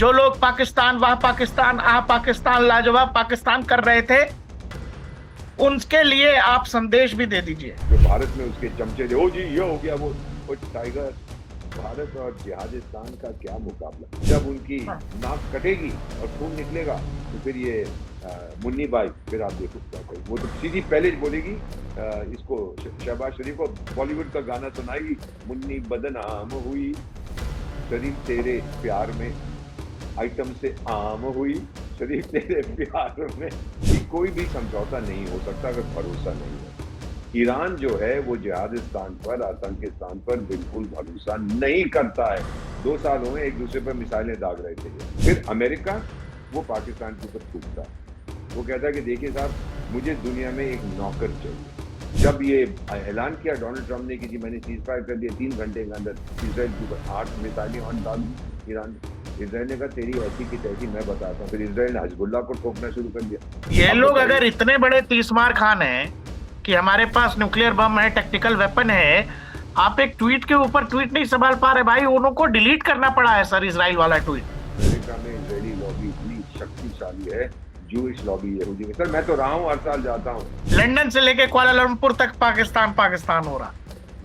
जो लोग पाकिस्तान वाह पाकिस्तान आह पाकिस्तान लाजवाब पाकिस्तान कर रहे थे, उनके लिए आप संदेश भी दे दीजिए। जो भारत में उसके चमचे थे, ओ जी ये हो गया वो टाइगर। भारत और जिहादिस्तान का क्या मुकाबला। जब उनकी नाक कटेगी और खून निकलेगा तो फिर ये मुन्नी बाई, फिर आप देखो क्या करेगी। वो तो सीधी पहले बोलेगी, इसको शहबाज शरीफ को बॉलीवुड का गाना सुनाएगी, मुन्नी बदनाम हुई शरीफ तेरे प्यार में, आइटम से आम हुई शरीफ तेरे प्यार में। कि कोई भी समझौता नहीं हो सकता अगर भरोसा नहीं है। ईरान जो है वो जिहादिस्तान पर, आतंकिस्तान पर बिल्कुल भरोसा नहीं करता है। 2 साल हुए एक दूसरे पर मिसाइलें दाग रहे थे। फिर अमेरिका वो पाकिस्तान के ऊपर थूकता है। वो कहता है कि देखिए साहब, मुझे दुनिया में एक नौकर चाहिए। जब ये ऐलान किया डोनाल्ड ट्रंप ने कि जी मैंने सीज फायर कर दिया, 3 घंटे के अंदर इसराइल के ऊपर 8 मिसाइलें और डाल दी ईरान। इसराइल ने कहा तेरी ऐसी की तैसी मैं बताता हूँ। फिर इसराइल ने हिजबुल्लाह को ठोकना शुरू कर दिया। ये अब लोग बताइए, अगर इतने बड़े तीसमार खान हैं कि हमारे पास न्यूक्लियर बम है, टेक्टिकल वेपन है, आप एक ट्वीट के ऊपर ट्वीट नहीं संभाल पा रहे भाई, उनको डिलीट करना पड़ा है सर इजराइल वाला ट्वीट। अमेरिका में इजरायली लॉबी इतनी शक्तिशाली है, जूइश लॉबी यहूदी में। सर मैं तो रहा हूँ, हर साल जाता हूँ। लंदन से लेके कुआलालंपुर तक पाकिस्तान पाकिस्तान हो रहा।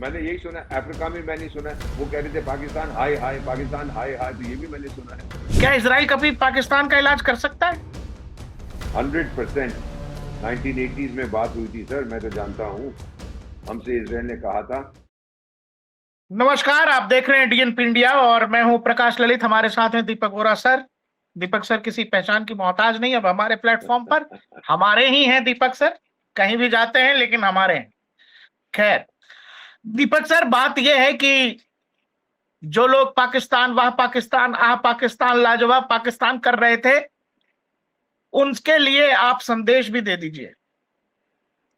मैंने यही सुना, अफ्रीका में मैंने सुना है, वो कह रहे थे पाकिस्तान हाय हाय, पाकिस्तान हाय हाय, तो ये भी मैंने सुना है। क्या इजराइल कभी पाकिस्तान का इलाज कर सकता है? 100%। 1980s में बात हुई थी सर, मैं तो जानता हूँ। हमसे इसराइल ने कहा था। नमस्कार, आप देख रहे हैं डीएनपी इंडिया और मैं हूं प्रकाश ललित। हमारे साथ हैं दीपक वोरा सर। दीपक सर किसी पहचान की मोहताज नहीं, अब हमारे प्लेटफॉर्म पर हमारे ही हैं दीपक सर। कहीं भी जाते हैं लेकिन हमारे हैं। खैर दीपक सर, बात यह है कि जो लोग पाकिस्तान वाह पाकिस्तान आह पाकिस्तान लाजवाब पाकिस्तान कर रहे थे, उनके लिए आप संदेश भी दे दीजिए।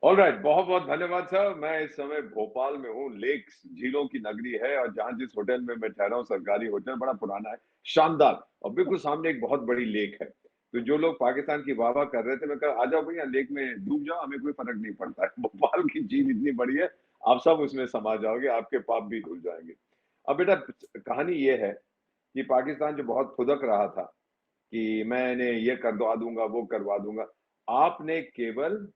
ऑलराइट, बहुत बहुत धन्यवाद सर। मैं इस समय भोपाल में हूँ, लेक्स झीलों की नगरी है, और जहाँ जिस होटल में मैं ठहरा हूँ, सरकारी होटल, बड़ा पुराना है, शानदार, और बिल्कुल सामने एक बहुत बड़ी लेक है। तो जो लोग पाकिस्तान की वाह वाह कर रहे थे, मैं कहा आ जाओ भैया लेक में डूब जाओ, हमें कोई फर्क नहीं पड़ता है। भोपाल की झील इतनी बड़ी है, आप सब उसमें समा जाओगे, आपके पाप भी धुल जाएंगे। अब बेटा, कहानी ये है कि पाकिस्तान जो बहुत फुदक रहा था कि मैंने ये करवा दूंगा, वो करवा दूंगा, आपने केवल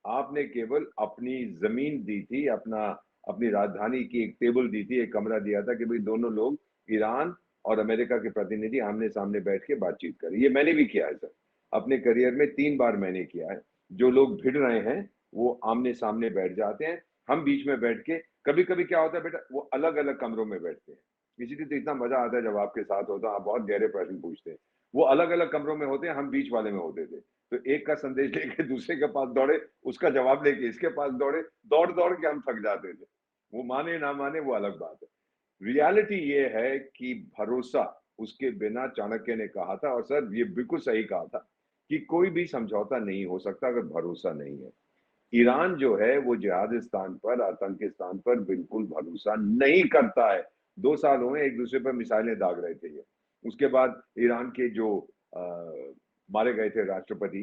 आपने केवल अपनी जमीन दी थी, अपनी राजधानी की एक टेबल दी थी, एक कमरा दिया था कि भाई दोनों लोग, ईरान और अमेरिका के प्रतिनिधि, आमने सामने बैठ के बातचीत करें। ये मैंने भी किया है सर, अपने करियर में 3 बार मैंने किया है। जो लोग भिड़ रहे हैं वो आमने सामने बैठ जाते हैं, हम बीच में बैठ के, कभी कभी क्या होता है बेटा, वो अलग अलग कमरों में बैठते हैं। इसीलिए तो इतना मजा आता है जब आपके साथ होता है, आप बहुत गहरे प्रश्न पूछते हैं। वो अलग अलग कमरों में होते हैं, हम बीच वाले में होते थे। तो एक का संदेश लेके दूसरे के पास दौड़े, उसका जवाब लेके इसके पास दौड़े, दौड़ दौड़ के हम थक जाते थे। वो माने ना माने वो अलग बात है। रियलिटी ये है कि भरोसा, उसके बिना, चाणक्य ने कहा था, और सर ये बिल्कुल सही कहा था, कि कोई भी समझौता नहीं हो सकता अगर भरोसा नहीं है। ईरान जो है वो जिहादिस्तान पर, आतंकिस्तान पर बिल्कुल भरोसा नहीं करता है। 2 साल हुए एक दूसरे पर मिसाइलें दाग रहे थे ये। उसके बाद ईरान के जो आ, मारे गए थे राष्ट्रपति,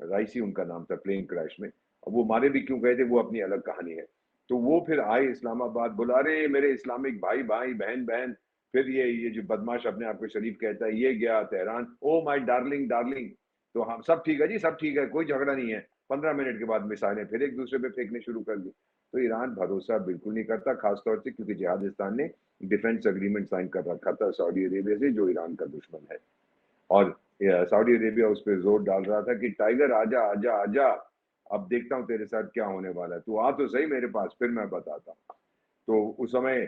राइसी उनका नाम था, प्लेन क्रैश में। अब वो मारे भी क्यों गए थे वो अपनी अलग कहानी है। तो वो फिर आए इस्लामाबाद, बुला रहे मेरे इस्लामिक भाई भाई, बहन बहन। फिर ये जो बदमाश अपने आप को शरीफ कहता है, ये गया Tehran, oh my darling darling. तो हम सब ठीक है जी, सब ठीक है, कोई झगड़ा नहीं है। 15 मिनट के बाद मिसाइलें फिर एक दूसरे पे फेंकने शुरू कर दी। तो ईरान भरोसा बिल्कुल नहीं करता, खासतौर से क्योंकि जिहादिस्तान ने डिफेंस एग्रीमेंट साइन कर रखा था सऊदी अरेबिया से, जो ईरान का दुश्मन है। और सऊदी अरेबिया उस पर जोर डाल रहा था कि टाइगर आजा आजा आजा, अब देखता हूँ तेरे साथ क्या होने वाला है, तू आ तो सही मेरे पास, फिर मैं बताता हूँ। तो उस समय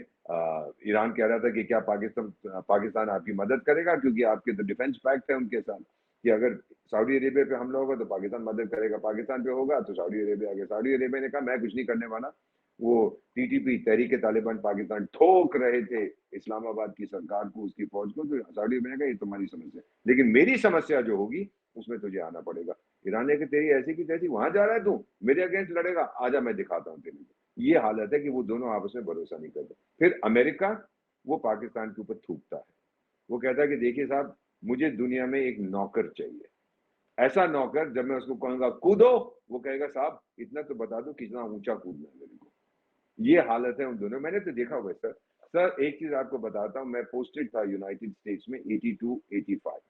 ईरान कह रहा था कि क्या पाकिस्तान पाकिस्तान आपकी मदद करेगा, क्योंकि आपके तो डिफेंस पैक्ट है उनके साथ, कि अगर सऊदी अरेबिया पे हमला होगा तो पाकिस्तान मदद करेगा, पाकिस्तान पे होगा तो सऊदी अरेबिया आगे। सऊदी अरेबिया ने कहा मैं कुछ नहीं करने वाला। वो टीटीपी, तहरीक तालिबान पाकिस्तान, ठोक रहे थे इस्लामाबाद की सरकार को, उसकी फौज को। तो सऊदी अरेबिया ने कहा ये तुम्हारी समस्या, लेकिन मेरी समस्या जो होगी उसमें तुझे आना पड़ेगा। ईरान ने कहा तेरी ऐसी की तैसी, वहां जा रहा है तू, मेरे अगेंस्ट लड़ेगा, आजा मैं दिखाता हूँ तेरे को। ये हालत है कि वो दोनों आपस में भरोसा नहीं करते। फिर अमेरिका वो पाकिस्तान के ऊपर थूकता है। वो कहता है कि देखिए साहब, मुझे दुनिया में एक नौकर चाहिए, ऐसा नौकर, जब मैं उसको कहूंगा कूदो, वो कहेगा साहब इतना तो बता दो कितना ऊंचा कूदना है मेरे को। ये हालत है उन दोनों। मैंने तो देखा हुआ सर, सर एक चीज आपको बताता हूँ, मैं पोस्टेड था यूनाइटेड स्टेट्स में 82, 85।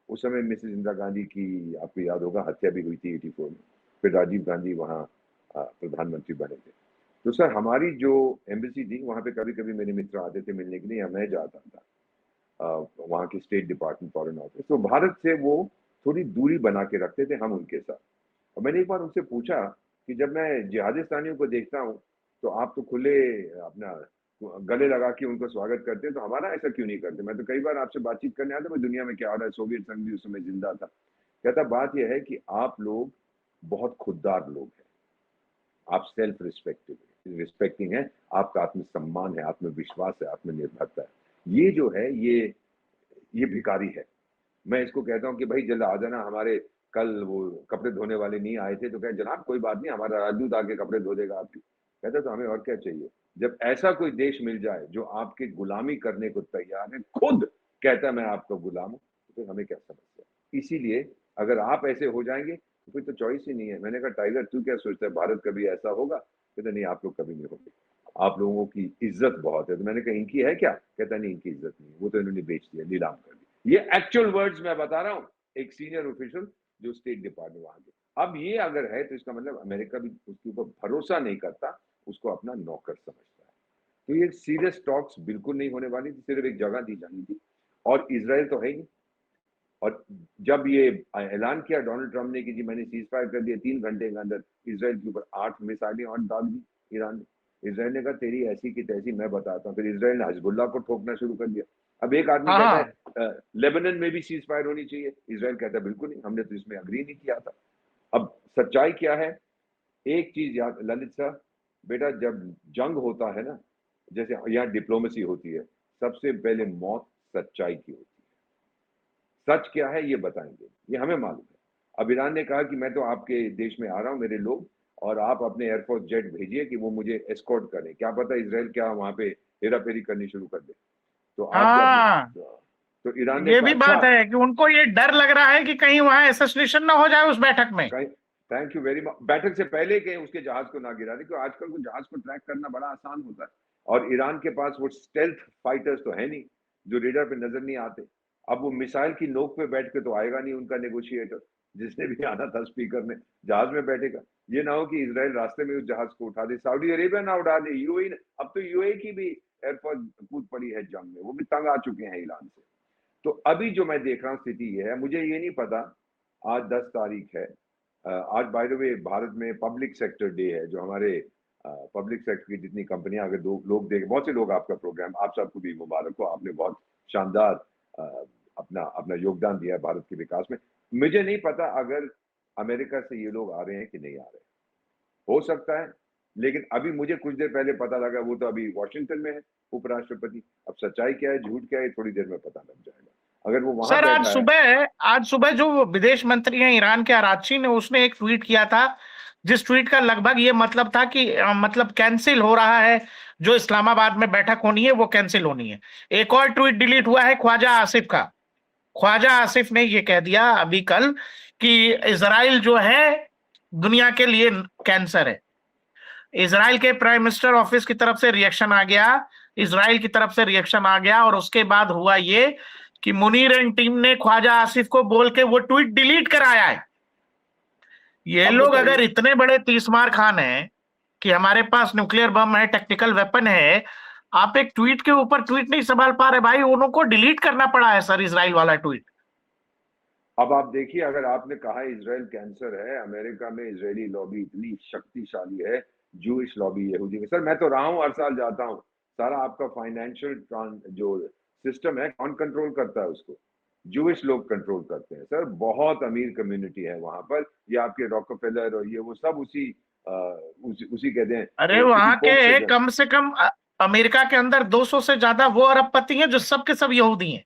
उस समय मिसेस इंदिरा गांधी की आपको याद होगा हत्या भी हुई थी 84 में। फिर राजीव गांधी वहाँ प्रधानमंत्री बने थे। तो सर हमारी जो एम्बेसी थी वहाँ पे कभी कभी मेरे मित्र आते थे मिलने के लिए, या मैं जाता था वहाँ के स्टेट डिपार्टमेंट फॉरेन ऑफिस। तो भारत से वो थोड़ी दूरी बना के रखते थे हम उनके साथ। और मैंने एक बार उनसे पूछा कि जब मैं जिहादिस्तानियों को देखता हूँ तो आप तो खुले अपना गले लगा के उनको स्वागत करते हैं, तो हमारा ऐसा क्यों नहीं करते? मैं तो कई बार आपसे बातचीत करने आता, मैं दुनिया में क्या हो रहा है, सोवियत संघ भी उस समय जिंदा था। कहता बात यह है कि आप लोग बहुत खुददार लोग हैं, आप सेल्फ रिस्पेक्टिंग है, आपका आत्मसम्मान है, आत्मविश्वास है, आत्मनिर्भरता है। ये जो है ये भिखारी है। मैं इसको कहता हूँ कि भाई जल्द आ जाना, हमारे कल वो कपड़े धोने वाले नहीं आए थे, तो कहे जनाब कोई बात नहीं, हमारा राजदूत आके कपड़े धो देगा आपकी। कहता तो हमें और क्या चाहिए? जब ऐसा कोई देश मिल जाए जो आपकी गुलामी करने को तैयार है, खुद कहता है मैं आपका गुलाम हूँ, तो फिर हमें क्या समस्या? इसीलिए अगर आप ऐसे हो जाएंगे तो फिर तो चॉइस ही नहीं है। मैंने कहा टाइगर तू क्या सोचता है, भारत कभी ऐसा होगा? कहता नहीं, आप लोग कभी नहीं होंगे, आप लोगों की इज्जत बहुत है। तो मैंने कहा इनकी है क्या? कहता नहीं, इनकी इज्जत नहीं, वो तो इन्होंने बेच दिया, नीलाम कर दिया। ये एक्चुअल वर्ड्स मैं बता रहा हूँ, एक सीनियर ऑफिशियल जो स्टेट डिपार्टमेंट वहां के। अब ये अगर है तो इसका मतलब अमेरिका भी उसके ऊपर भरोसा नहीं करता, उसको अपना नौकर समझता है। तो ये सीरियस टॉक्स बिल्कुल नहीं होने वाली थी, सिर्फ एक जगह दी जानी थी। और इसराइल तो है ही। और जब ये ऐलान किया डोनाल्ड ट्रंप ने कि जी मैंने सीज फायर कर दिया, 3 घंटे के अंदर इसराइल के ऊपर 8 मिसाइलें और दाग दी ईरान ने। इसराइल ने कहा तेरी ऐसी की तैसी, मैं बताता हूँ। फिर इसराइल ने हिजबुल्लाह को ठोकना शुरू कर दिया। अब एक आदमी हाँ कहता हाँ। है लेबनान में भी सीज फायर होनी चाहिए, इसराइल कहता है बिल्कुल नहीं, हमने तो इसमें अग्री नहीं किया था। अब सच्चाई क्या है? एक चीज याद ललित साहब, बेटा जब जंग होता है ना, जैसे यहाँ डिप्लोमेसी होती है, सबसे पहले मौत सच्चाई की होती है। सच क्या है ये बताएंगे, ये हमें मालूम है। अब ईरान ने कहा कि मैं तो आपके देश में आ रहा हूं मेरे लोग, और आप अपने एयरफोर्स जेट भेजिए कि वो मुझे एस्कॉर्ट करें। क्या पता इसराइल क्या वहां पे हेरा फेरी करनी शुरू कर दे। तो आप क्या हाँ, तो ईरान ने ये कहा भी अच्छा। बात है कि उनको ये डर लग रहा है कि कहीं वहां एसोसिएशन ना हो जाए उस बैठक में। कहीं थैंक यू वेरी मच, बैठक से पहले कहीं उसके जहाज को ना गिरा दे, क्योंकि आजकल वो जहाज को ट्रैक करना बड़ा आसान होता है। और ईरान के पास वो स्टेल्थ फाइटर्स तो है नहीं जो रेडर पे नजर नहीं आते। अब वो मिसाइल की नोक पे बैठ के तो आएगा नहीं उनका नेगोशिएटर, जिसने भी आना था स्पीकर में, जहाज में बैठेगा। ये ना हो कि इसराइल रास्ते में उस जहाज को उठा दे, सऊदी अरेबिया ना उड़ा दे, यूएई। अब तो यूएई की भी एयरफोर्स कूद पड़ी है जंग में, वो भी तंग आ चुके हैं ईरान से। तो अभी जो मैं देख रहा हूँ स्थिति ये है, मुझे ये नहीं पता। आज 10 तारीख है। आज बाय द वे भारत में पब्लिक सेक्टर डे है, जो हमारे पब्लिक सेक्टर की जितनी कंपनियां, अगर दो लोग देख, बहुत से लोग आपका प्रोग्राम, आप सबको भी मुबारक हो, आपने बहुत शानदार अ, अपना अपना योगदान दिया है भारत के विकास में। मुझे नहीं पता अगर अमेरिका से ये लोग आ रहे हैं कि नहीं आ रहे हैं, हो सकता है। लेकिन अभी मुझे कुछ देर पहले पता लगा वो तो अभी वॉशिंगटन में है उपराष्ट्रपति। अब सच्चाई क्या है झूठ क्या है थोड़ी देर में पता लग जाएगा। अगर वो वहां सर बैठा है। आज सुबह जो विदेश मंत्री हैं ईरान के अरागची ने, उसने एक ट्वीट किया था, जिस ट्वीट का लगभग ये मतलब था कि मतलब कैंसिल हो रहा है, जो इस्लामाबाद में बैठक होनी है वो कैंसिल होनी है। एक और ट्वीट डिलीट हुआ है ख्वाजा आसिफ का। ख्वाजा आसिफ ने ये कह दिया अभी कल कि इजराइल जो है दुनिया के लिए कैंसर है। इजराइल के प्राइम मिनिस्टर ऑफिस की तरफ से रिएक्शन आ गया, इजराइल की तरफ से रिएक्शन आ गया, और उसके बाद हुआ ये कि मुनीर एंड टीम ने ख्वाजा आसिफ को बोल के वो ट्वीट डिलीट कराया है। ये अब लोग अगर बताइए। इतने बड़े तीसमार खान हैं कि हमारे पास न्यूक्लियर बम है, टेक्निकल वेपन है, आप एक ट्वीट के ऊपर ट्वीट नहीं संभाल पा रहे भाई, उनको डिलीट करना पड़ा है सर इजराइल वाला ट्वीट। अब आप देखिए, अगर आपने कहा इसराइल कैंसर है, अमेरिका में इजरायली लॉबी इतनी शक्तिशाली है, जूइश लॉबी, यहूदी में। सर मैं तो रहा हूं, हर साल जाता हूं। सारा आपका फाइनेंशियल जो सिस्टम है कौन कंट्रोल करता है उसको? जूइश लोग कंट्रोल करते हैं सर। बहुत अमीर कम्युनिटी है वहां पर। ये आपके रॉकफेलर और ये वो सब उसी कहते हैं, अरे उसी वहां कोख के से। कम से कम अमेरिका के अंदर 200 से ज्यादा वो अरबपति हैं जो सब के सब यहूदी हैं।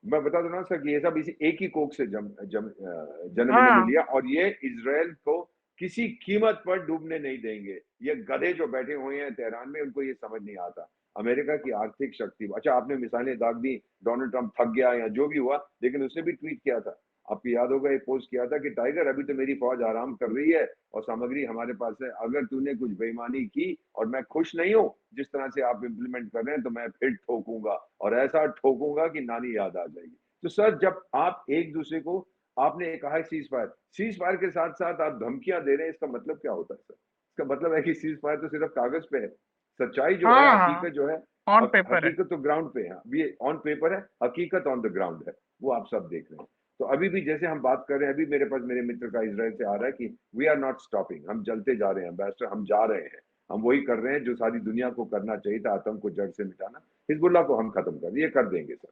मैं बता दूं ना सर कि ये सब इसी एक ही कोख से जन्म इन्होंने हाँ। लिया, और ये इसराइल को किसी कीमत पर डूबने नहीं देंगे। ये गधे जो बैठे हुए हैं तेहरान में, उनको ये समझ नहीं आता अमेरिका की आर्थिक शक्ति। अच्छा आपने मिसाइलें दाग दी, डोनाल्ड ट्रंप थक गया या जो भी हुआ, लेकिन उसने भी ट्वीट किया था आपको याद होगा एक पोस्ट किया था कि टाइगर अभी तो मेरी फौज आराम कर रही है और सामग्री हमारे पास है, अगर तूने कुछ बेईमानी की और मैं खुश नहीं हूं जिस तरह से आप इम्प्लीमेंट कर रहे हैं तो मैं फिर ठोकूंगा और ऐसा ठोकूंगा कि नानी याद आ जाएगी। तो सर जब आप एक दूसरे को, आपने कहा सीज फायर के साथ साथ आप धमकियां दे रहे हैं, इसका मतलब क्या होता है सर? इसका मतलब है कि सीज फायर तो सिर्फ कागज पे है, सच्चाई जो है, हाँ हाँ, हकीकत जो है, ऑन पेपर है। हकीकत तो ग्राउंड पे है, ये ऑन पेपर है, हकीकत ऑन द ग्राउंड है, वो आप सब देख रहे हैं। तो अभी भी जैसे हम बात कर रहे हैं, अभी मेरे पास मेरे मित्र का इजराइल से आ रहा है कि वी आर नॉट स्टॉपिंग, हम चलते जा रहे हैं एम्बेसडर, हम जा रहे हैं, हम वही कर रहे हैं जो सारी दुनिया को करना चाहिए था, आतंक को जड़ से मिटाना, हिजबुल्लाह को हम खत्म कर, ये कर देंगे सर।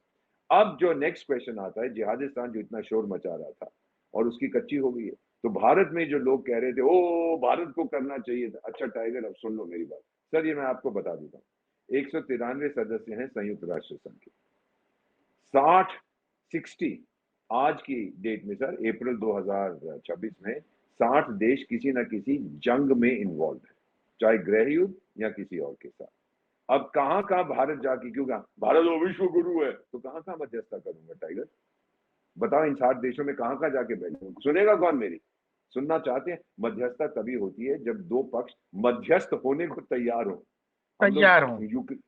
अब जो नेक्स्ट क्वेश्चन आता है, जिहादिस्तान जो इतना शोर मचा रहा था और उसकी कच्ची हो गई है, तो भारत में जो लोग कह रहे थे ओ भारत को करना चाहिए था, अच्छा टाइगर अब सुन लो मेरी बात सर, ये मैं आपको बता देता हूँ, 193 सदस्य हैं संयुक्त राष्ट्र संघ के, 60 आज की डेट में सर, अप्रैल 2026 में 60 देश किसी ना किसी जंग में इन्वॉल्व है, चाहे गृह युद्ध या किसी और के साथ। अब कहां कहां भारत जाके, क्यों कहा भारत वो विश्व गुरु है, तो कहां कहां मध्यस्थता करूंगा टाइगर? बताओ इन 60 देशों में कहां कहां जाके बैठूंगा? सुनेगा कौन मेरी? सुनना चाहते हैं? मध्यस्थता तभी होती है जब दो पक्ष मध्यस्थ होने को तैयार हो। हम लोग तैयार हूँ।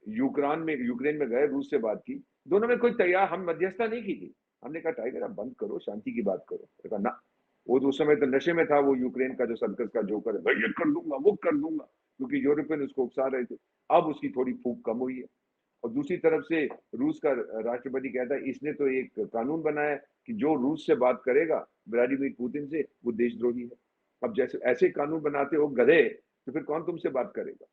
यूक्रेन में गए, रूस से बात की, दोनों में कोई तैयार, हम मध्यस्थता नहीं की थी, हमने कहा टाइगर आप बंद करो, शांति की बात करो, कहा ना, वो तो उस समय तो नशे में था, वो यूक्रेन का जो सर्कस का जोकर है, भाई ये कर दूंगा वो कर दूंगा, क्योंकि यूरोपियन उसको उकसा रहे थे। अब उसकी थोड़ी फूक कम हुई है। और दूसरी तरफ से रूस का राष्ट्रपति कहता है इसने तो एक कानून बनाया कि जो रूस से बात करेगा व्लादिमीर पुतिन से, वो देशद्रोही है। अब जैसे ऐसे कानून बनाते हो गधे, तो फिर कौन तुमसे बात करेगा?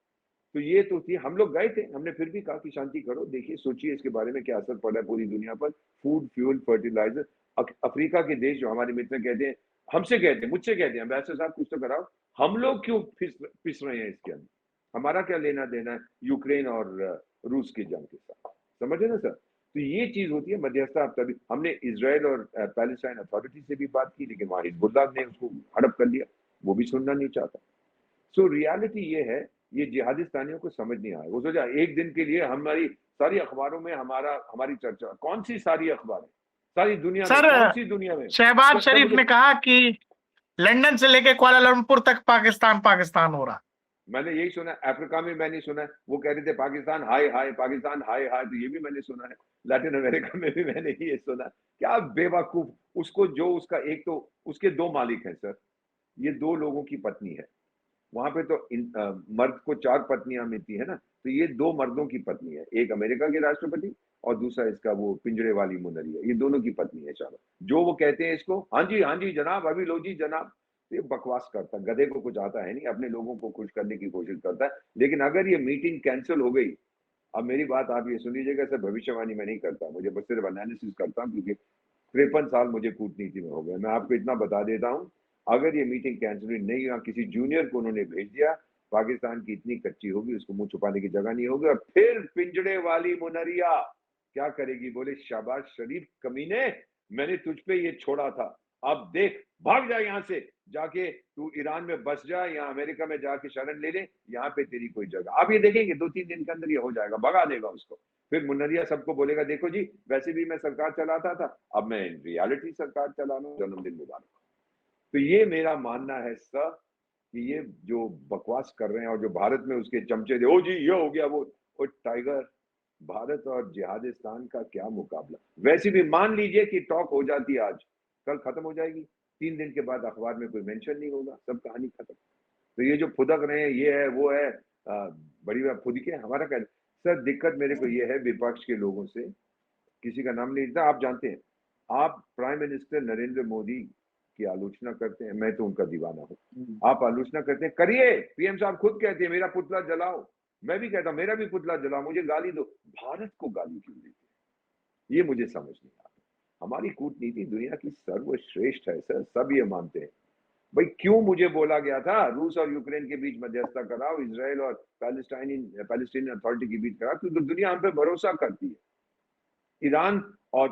तो ये तो थी, हम लोग गए थे, हमने फिर भी कहा कि शांति करो, देखिए सोचिए इसके बारे में क्या असर पड़ा है पूरी दुनिया पर, फूड फ्यूल फर्टिलाइजर। अफ्रीका के देश जो हमारे मित्र कहते हैं, हमसे कहते हैं, मुझसे कहते हैं अम्बेसडर साहब कुछ तो कराओ, हम लोग क्यों पिस रहे हैं इसके अंदर? हमारा क्या लेना देना है यूक्रेन और रूस की जंग के साथ? समझे ना सर? तो ये चीज होती है मध्यस्थता। तभी हमने इसराइल और पैलेस्टाइन अथॉरिटी से भी बात की, लेकिन वहां हिजबुल्लाह ने उसको हड़प कर लिया, वो भी सुनना नहीं चाहता। सो रियलिटी ये है, ये जिहादिस्तानियों को समझ नहीं आया। वो सोचा एक दिन के लिए हमारी सारी अखबारों में हमारी चर्चा, कौन सी सारी अखबारें, सारी दुनिया में, सर कौन सी दुनिया में? शहबाज सर शरीफ मुझे, ने कहा कि लंदन से लेके कुआलालंपुर तक पाकिस्तान पाकिस्तान हो रहा। मैंने यही सुना, अफ्रीका में मैंने सुना है, वो कह रहे थे पाकिस्तान हाय हाय, पाकिस्तान हाय हाय, तो ये भी मैंने सुना है। लैटिन अमेरिका में भी मैंने ये सुना। क्या बेवकूफ, उसको जो उसका एक तो उसके दो मालिक हैं सर, ये दो लोगों की पत्नी है, वहां पे तो मर्द को 4 पत्नियां मिलती है ना, तो ये 2 मर्दों की पत्नी है, एक अमेरिका के राष्ट्रपति और दूसरा इसका वो पिंजरे वाली मुनरिया, ये दोनों की पत्नी है शाबाश। जो वो कहते हैं इसको हाँ जी जनाब, अभी लो जी जनाब, ये बकवास करता, गधे को कुछ आता है नहीं, अपने लोगों को खुश करने की कोशिश करता है। लेकिन अगर ये मीटिंग कैंसिल हो गई, अब मेरी बात आप ये सुन लीजिएगा सर, भविष्यवाणी मैं नहीं करता, मुझे बस सिर्फ एनालिसिस करता हूँ, क्योंकि 53 साल मुझे कूटनीति में हो गए। मैं आपको इतना बता देता हूँ, अगर ये मीटिंग कैंसिल नहीं हुआ, किसी जूनियर को उन्होंने भेज दिया, पाकिस्तान की इतनी कच्ची होगी, उसको मुंह छुपाने की जगह नहीं होगी, और फिर पिंजड़े वाली मुनरिया क्या करेगी, बोले शाबाश शरीफ कमीने, मैंने तुझ पे ये छोड़ा था, अब देख भाग जा यहाँ से, जाके तू ईरान में बस जा या अमेरिका में जाके शरण ले ले, यहाँ पे तेरी कोई जगह। आप ये देखेंगे 2-3 दिन के अंदर ये हो जाएगा, भगा देगा उसको। फिर मुनरिया सबको बोलेगा देखो जी, वैसे भी मैं सरकार चलाता था, अब मैं रियलिटी सरकार चला रहा हूँ, जन्मदिन मुबारक। तो ये मेरा मानना है सर, कि ये जो बकवास कर रहे हैं और जो भारत में उसके चमचे थे, ओ जी ये हो गया वो टाइगर, भारत और जिहादिस्तान का क्या मुकाबला। वैसे भी मान लीजिए कि टॉक हो जाती है आज, कल खत्म हो जाएगी, 3 दिन के बाद अखबार में कोई मेंशन नहीं होगा, सब कहानी खत्म। तो ये जो फुदक रहे हैं, ये है वो है, बड़ी बात फुदके, हमारा क्या सर? दिक्कत मेरे को ये है विपक्ष के लोगों से, किसी का नाम नहीं लेता, आप जानते हैं, आप प्राइम मिनिस्टर नरेंद्र मोदी की आलोचना करते हैं, मैं तो उनका दीवाना हूँ, आप आलोचना करते हैं, करिए, पीएम साहब खुद कहते हैं मेरा पुतला जलाओ, मैं भी कहता हूं मेरा भी पुतला जलाओ, मुझे गाली दो, भारत को गाली क्यों देते हैं? ये मुझे समझ नहीं आता। हमारी कूटनीति दुनिया की सर्वश्रेष्ठ है सर, सब ये मानते हैं। भाई क्यों मुझे बोला गया था रूस और यूक्रेन के बीच मध्यस्थता कराओ, इसराइल और पैलेस्टीनियन अथॉरिटी के बीच कराओ, क्योंकि दुनिया हम पे भरोसा करती है। ईरान और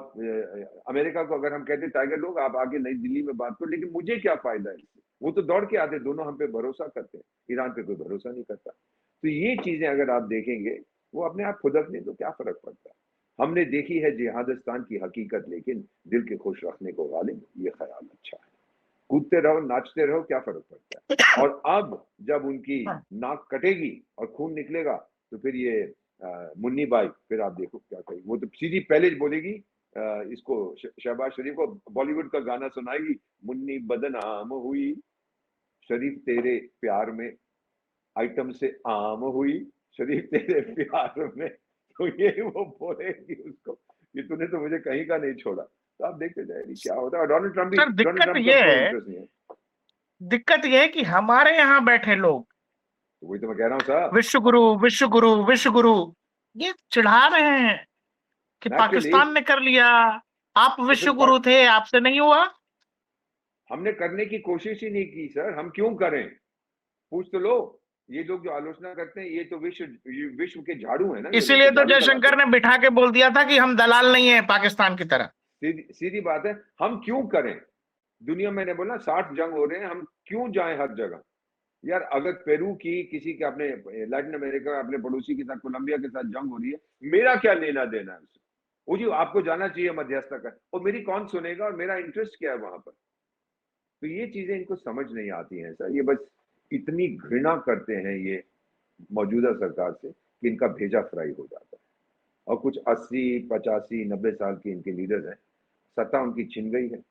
अमेरिका को अगर हम कहते टाइगर लोग आप आके नई दिल्ली में बात करो, लेकिन मुझे क्या फायदा है इससे? वो तो दौड़ के आते, दोनों हम पे भरोसा करते हैं, ईरान पे कोई भरोसा नहीं करता। तो ये चीजें अगर आप देखेंगे, वो अपने आप खुदकने तो क्या फर्क पड़ता है? हमने देखी है जिहादिस्तान की हकीकत, लेकिन दिल के खुश रखने को गालिब, ये ख्याल अच्छा है। कूदते रहो, नाचते रहो, क्या फर्क पड़ता है। और अब जब उनकी नाक कटेगी और खून निकलेगा, तो फिर ये मुन्नी बाई, फिर आप देखो क्या करेगी। वो तो सीधी पहले ही बोलेगी, इसको शहबाज शरीफ को बॉलीवुड का गाना सुनाएगी, मुन्नी बदनाम हुई, शरीफ तेरे प्यार में आइटम से आम हुई, शरीफ तेरे प्यार में। तो ये वो बोलेगी उसको कि तूने तो मुझे कहीं का नहीं छोड़ा। तो आप देखते जाइए क्या होता है। और डोनाल्ड ट्रम्प भी, सर डोनाल्ड दिक्कत ट्रम्प ये का कोई है, इंटरेस्ट नहीं है। दिक्कत ये है कि हमारे यहाँ बैठे लोग तो वही तो मैं कह रहा हूँ साहब। विश्व गुरु विश्व गुरु विश्व गुरु ये चिढ़ा रहे हैं कि नेचुरली पाकिस्तान ने कर लिया, आप तो फिर विश्व गुरु थे, आपसे नहीं हुआ। हमने करने की कोशिश ही नहीं की सर, हम क्यों करें? पूछ तो लो। ये लोग जो आलोचना करते हैं, ये तो विश्व के झाड़ू है ना, ये लोग इसीलिए तो तो झाड़ू लगाते जयशंकर हैं। ने बिठा के बोल दिया था कि हम दलाल नहीं है पाकिस्तान की तरह। सीधी सीधी बात है, हम क्यों करें? दुनिया में ने बोला 60 जंग हो रहे हैं, हम क्यों जाएं हर जगह? यार अगर पेरू की किसी के अपने लैटिन अमेरिका अपने पड़ोसी के साथ, कोलंबिया के साथ जंग हो रही है, मेरा क्या लेना देना है उससे? वो जी आपको जाना चाहिए मध्यस्थता कर, और मेरी कौन सुनेगा, और मेरा इंटरेस्ट क्या है वहां पर? तो ये चीजें इनको समझ नहीं आती हैं सर। ये बस इतनी घृणा करते हैं ये मौजूदा सरकार से कि इनका भेजा फ्राई हो जाता है। और कुछ 80 85 90 साल के इनके लीडर हैं, सत्ता उनकी छिन गई है।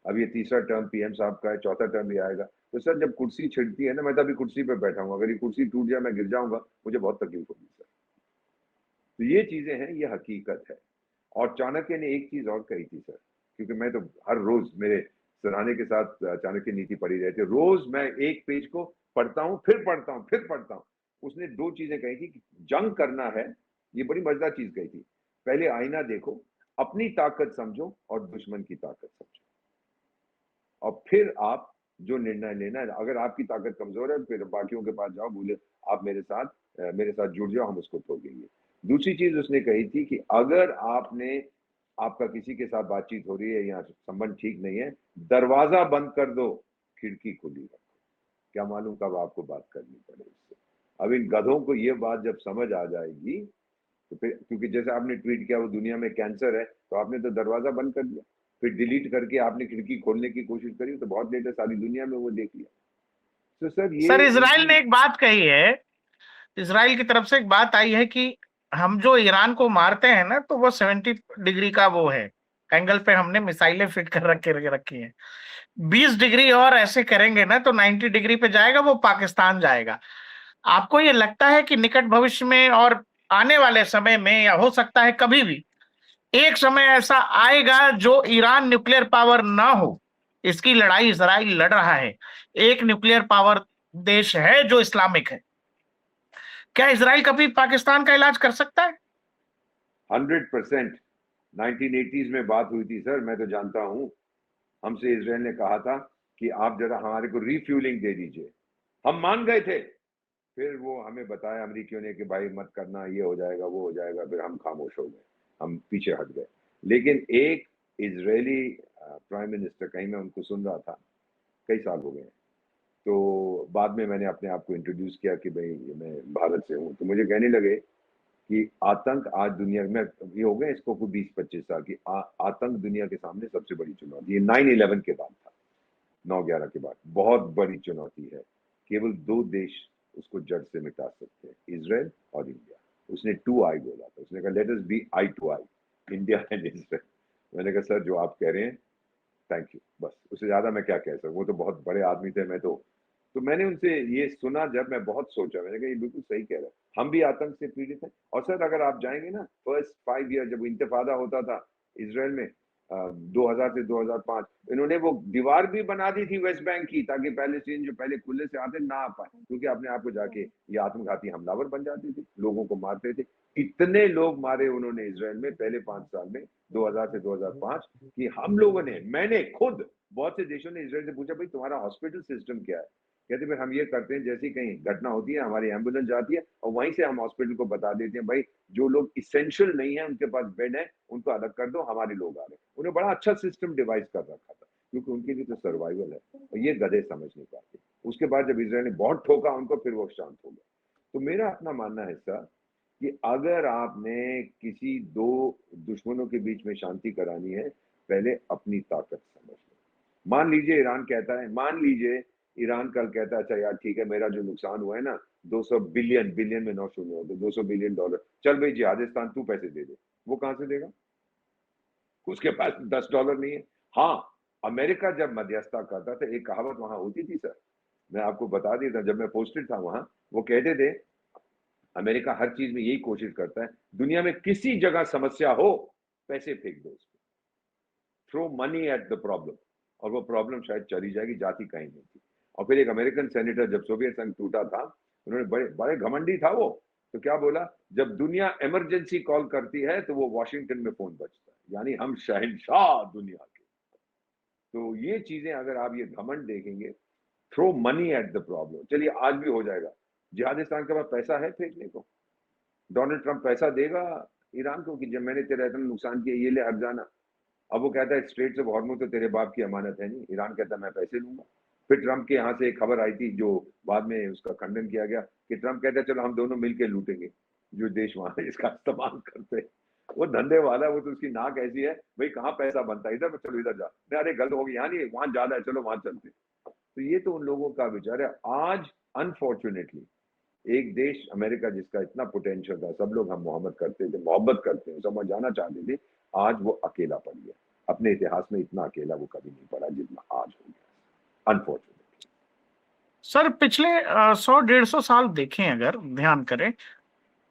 अब ये तीसरा टर्म पीएम साहब का है, चौथा टर्म भी आएगा। तो सर जब कुर्सी छिड़ती है ना, मैं तो अभी कुर्सी पे बैठा हूँ, अगर ये कुर्सी टूट जाए मैं गिर जाऊंगा, मुझे बहुत तकलीफ होगी सर। तो ये चीजें हैं, ये हकीकत है। और चाणक्य ने एक चीज और कही थी सर, क्योंकि मैं तो हर रोज मेरे सराहने के साथ चाणक्य नीति पढ़ी रहती है, रोज मैं एक पेज को पढ़ता हूँ, फिर पढ़ता हूँ, फिर पढ़ता हूँ। उसने दो चीजें कही थी कि जंग करना है, ये बड़ी मजेदार चीज कही थी। पहले आईना देखो, अपनी ताकत समझो और दुश्मन की ताकत समझो, और फिर आप जो निर्णय लेना है। अगर आपकी ताकत कमजोर है, फिर बाकियों के पास जाओ, बोले आप मेरे साथ जुड़ जाओ, हम उसको तोड़ेंगे। दूसरी चीज उसने कही थी कि अगर आपका किसी के साथ बातचीत हो रही है या संबंध ठीक नहीं है, दरवाजा बंद कर दो, खिड़की खुली रखो, क्या मालूम कब आपको बात करनी पड़े उससे। अब इन गधों को ये बात जब समझ आ जाएगी, तो फिर, क्योंकि जैसे आपने ट्वीट किया वो दुनिया में कैंसर है, तो आपने तो दरवाजा बंद कर दिया, फिर डिलीट करके आपने खिड़की खोलने की कोशिश करी, तो बहुत लेट है, सारी दुनिया में वो देख लिया। तो सर ये सर इसराइल इनकी। ने एक बात कही है, इसराइल की तरफ से एक बात आई है कि हम जो ईरान को मारते हैं ना, तो वो 70 डिग्री का वो है, एंगल पे हमने मिसाइलें फिट कर रखी हैं। 20 डिग्री और ऐसे करेंगे ना तो 90 डिग्री पे जाएगा, वो पाकिस्तान जाएगा। आपको ये लगता है कि निकट भविष्य में और आने वाले समय में, या हो सकता है कभी भी एक समय ऐसा आएगा जो ईरान न्यूक्लियर पावर ना हो? इसकी लड़ाई इसराइल लड़ रहा है, एक न्यूक्लियर पावर देश है जो इस्लामिक है। क्या इसराइल कभी पाकिस्तान का इलाज कर सकता है? 100% 1980s में बात हुई थी सर, मैं तो जानता हूं। हमसे इसराइल ने कहा था कि आप जरा हमारे को रिफ्यूलिंग दे दीजिए, हम मान गए थे। फिर वो हमें बताया अमरीकियों ने कि भाई मत करना, ये हो जाएगा वो हो जाएगा, फिर हम खामोश हो गए, हम पीछे हट गए। लेकिन एक इजरायली प्राइम मिनिस्टर, कहीं मैं उनको सुन रहा था, कई साल हो गए, तो बाद में मैंने अपने आप को इंट्रोड्यूस किया कि भाई मैं भारत से हूँ, तो मुझे कहने लगे कि आतंक आज दुनिया में, ये हो गए इसको कोई 20 25 साल की, आतंक दुनिया के सामने सबसे बड़ी चुनौती है। 9/11 के बाद था, 9/11 के बाद बहुत बड़ी चुनौती है। केवल दो देश उसको जड़ से मिटा सकते हैं, इजराइल और इंडिया। उसने 2 आई बोला था, उसने कहा let us be I to I, India and Israel. मैंने कहा सर जो आप कह रहे हैं, थैंक यू, बस उससे ज्यादा मैं क्या कह सकता हूँ। वो तो बहुत बड़े आदमी थे, मैं तो मैंने उनसे ये सुना, जब मैं बहुत सोचा, मैंने कहा ये बिल्कुल सही कह रहा है, हम भी आतंक से पीड़ित हैं। और सर अगर आप जाएंगे ना, फर्स्ट 5 ईयर जब इंतफादा होता था इसराइल में, 2000 से 2005, इन्होंने वो दीवार भी बना दी थी वेस्ट बैंक की, ताकि पैलेस्टीन जो पहले खुले से आते ना आ पाए, क्योंकि अपने आप को जाके ये आत्मघाती हमलावर बन जाते थे, लोगों को मारते थे। इतने लोग मारे उन्होंने इसराइल में पहले 5 साल में, 2000 से 2005, कि हम लोगों ने, मैंने खुद, बहुत से देशों ने इसराइल से पूछा भाई तुम्हारा हॉस्पिटल सिस्टम क्या है? कहते फिर हम ये करते हैं, जैसी कहीं घटना होती है हमारी एम्बुलेंस जाती है और वहीं से हम हॉस्पिटल को बता देते हैं भाई जो लोग इसेंशियल नहीं है उनके पास बेड है, उनको अलग कर दो, हमारे लोग आ रहे हैं। उन्हें बड़ा अच्छा सिस्टम डिवाइस कर रखा था, क्योंकि उनके लिए तो सर्वाइवल है, और ये गधे समझ नहीं पाते। उसके बाद जब इसराइल ने बहुत ठोका उनको, फिर वो शांत हो गया। तो मेरा अपना मानना है सर कि अगर आपने किसी दो दुश्मनों के बीच में शांति करानी है, पहले अपनी ताकत समझ लो। मान लीजिए ईरान कहता है, मान लीजिए ईरान कल कहता है, अच्छा यार ठीक है, मेरा जो नुकसान हुआ है ना 200 बिलियन, बिलियन में 9 शून्य होते, 200 बिलियन डॉलर, चल भाई जिहादिस्तान तू पैसे दे दे। वो कहां से देगा? उसके पास $10 नहीं है। हाँ, अमेरिका जब मध्यस्थता करता था, एक कहावत वहां होती थी सर, मैं आपको बता देता था, जब मैं पोस्टेड था वहां, वो कहते थे अमेरिका हर चीज में यही कोशिश करता है, दुनिया में किसी जगह समस्या हो पैसे फेंक दो उसमें, throw money at the problem, और वो प्रॉब्लम शायद चली जाएगी, जाती कहीं नहीं थी। और फिर एक अमेरिकन सेनेटर जब सोवियत संघ टूटा था, उन्होंने बड़े बड़े घमंडी था वो, तो क्या बोला, जब दुनिया इमरजेंसी कॉल करती है तो वो वॉशिंगटन में फोन बजता है, यानी हम शहंशाह दुनिया के। तो ये चीजें अगर आप ये घमंड देखेंगे, throw money at the problem, चलिए आज भी हो जाएगा, जिहादिस्तान के पास पैसा है फेंकने को, डोनाल्ड ट्रंप पैसा देगा ईरान को कि जब मैंने तेरा इतना नुकसान किया ये ले हट जाना। अब वो कहता है स्ट्रेट्स ऑफ हॉर्मुज तो तेरे बाप की अमानत है नहीं, ईरान कहता है मैं पैसे लूंगा। फिर ट्रंप के यहाँ से एक खबर आई थी जो बाद में उसका खंडन किया गया कि ट्रंप कहता है चलो हम दोनों मिलकर लूटेंगे जो देश वहां इसका इस्तेमाल करते हैं। वो धंधे वाला है, वो तो उसकी नाक ऐसी है, भाई कहाँ पैसा बनता है, इधर चलो इधर जा, अरे गलत हो गई, यहाँ नहीं वहां ज्यादा है, चलो वहां चलते। तो ये तो उन लोगों का विचार है। आज अनफॉर्चुनेटली एक देश अमेरिका जिसका इतना पोटेंशियल था, सब लोग हम मोहब्बत करते हैं, समझ जाना चाहते थे, आज वो अकेला पड़ गया। अपने इतिहास में इतना अकेला वो कभी नहीं पड़ा जितना आज हो गया, अनफॉर्चुनेटली। सर पिछले 100-150 साल देखें, अगर ध्यान करें,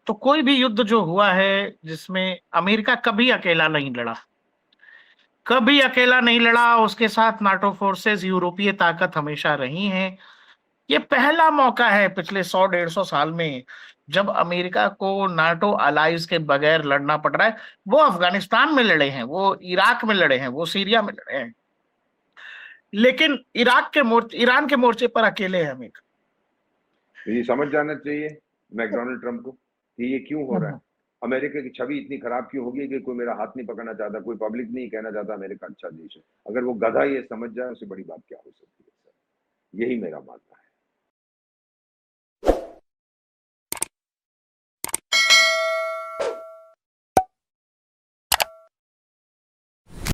तो कोई भी युद्ध जो हुआ है जिसमें अमेरिका कभी अकेला नहीं लड़ा, कभी अकेला नहीं लड़ा, उसके साथ नाटो फोर्सेस, यूरोपीय ताकत हमेशा रही हैं। ये पहला मौका है पिछले 100-150 साल में जब अमेरिका को नाटो अलाइज के बगैर लड़ना पड़ रहा है। वो अफगानिस्तान में लड़े हैं, वो इराक में लड़े हैं, वो सीरिया में लड़े हैं, लेकिन ईरान के मोर्चे पर अकेले हैं अमेरिका। तो ये समझ जाना चाहिए मैकडोनल्ड ट्रंप को कि ये क्यों हो रहा है। अमेरिका की छवि इतनी खराब क्यों होगी कि कोई मेरा हाथ नहीं पकड़ना चाहता, कोई पब्लिक नहीं कहना चाहता अमेरिका अच्छा देश है। अगर वो गधा ये समझ जाए, उससे बड़ी बात क्या हो सकती है सर, यही मेरा मानना है।